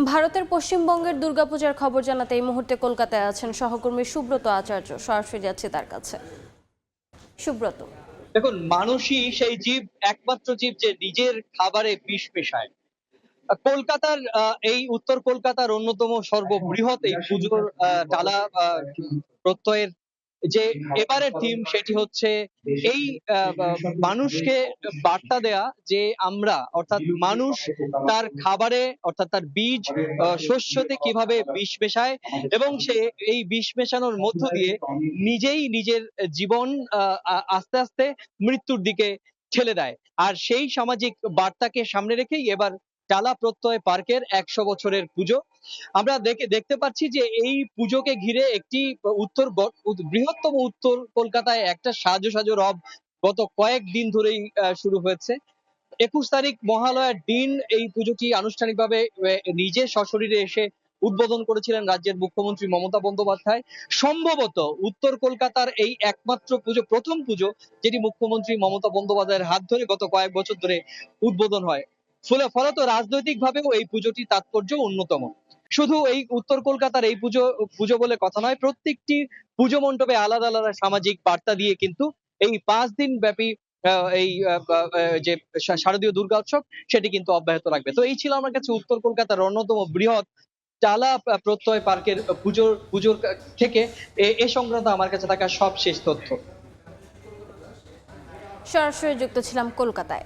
ভারতের পশ্চিমবঙ্গের দুর্গাপূজার খবর জানাতে এই মুহূর্তে কলকাতায় আছেন সহকর্মী সুব্রত আচার্য। সরাসরি যাচ্ছি তার কাছে। সুব্রত, দেখুন, মানুষই সেই জীব, একমাত্র জীব যে নিজের খাবারে বিষ মেশায়। কলকাতার এই উত্তর কলকাতার অন্যতম সর্ববৃহৎ এই পুজোর ডালা প্রত্যয়ের যে এবারের থিম সেটি হচ্ছে এই মানুষকে বার্তা দেয়া যে আমরা অর্থাৎ মানুষ তার খাবারে অর্থাৎ তার বীজ শস্যতে কিভাবে বিষ মেশায় এবং সে এই বিষ মেশানোর মধ্য দিয়ে নিজেই নিজের জীবন আস্তে আস্তে মৃত্যুর দিকে ঠেলে দেয়। আর সেই সামাজিক বার্তাকে সামনে রেখেই এবার টালা প্রত্যয় পার্কের ১০০ বছরের পুজো। আমরা দেখতে পাচ্ছি যে এই পুজোকে ঘিরে একটি বৃহত্তম উত্তর কলকাতায় একটা সাজো সাজো রব গত কয়েকদিন ধরেই শুরু হয়েছে। ২১ তারিখ মহালয়ার দিন এই পুজোটি আনুষ্ঠানিকভাবে নিজে সশরীরে এসে উদ্বোধন করেছিলেন রাজ্যের মুখ্যমন্ত্রী মমতা বন্দ্যোপাধ্যায়। সম্ভবত উত্তর কলকাতার এই একমাত্র পুজো, প্রথম পুজো যেটি মুখ্যমন্ত্রী মমতা বন্দ্যোপাধ্যায়ের হাত ধরে গত কয়েক বছর ধরে উদ্বোধন হয়। ফলত রাজনৈতিকভাবেও এই পুজোটির তাৎপর্য অন্যতম। শুধু এই উত্তর কলকাতার এই পুজো বলে কথা নয়, প্রত্যেকটি পুজো মণ্ডপে আলাদা আলাদা সামাজিক বার্তা দিয়ে কিন্তু এই ৫ দিন ব্যাপী এই যে শারদীয় দুর্গা উৎসব সেটি কিন্তু অব্যাহত রাখবে। তো এই ছিল আমার কাছে উত্তর কলকাতার অন্যতম বৃহৎ টালা প্রত্যয় পার্কের পুজোর থেকে এ সংক্রান্ত আমার কাছে থাকা সবশেষ তথ্য। সরাসরি যুক্ত ছিলাম কলকাতায়।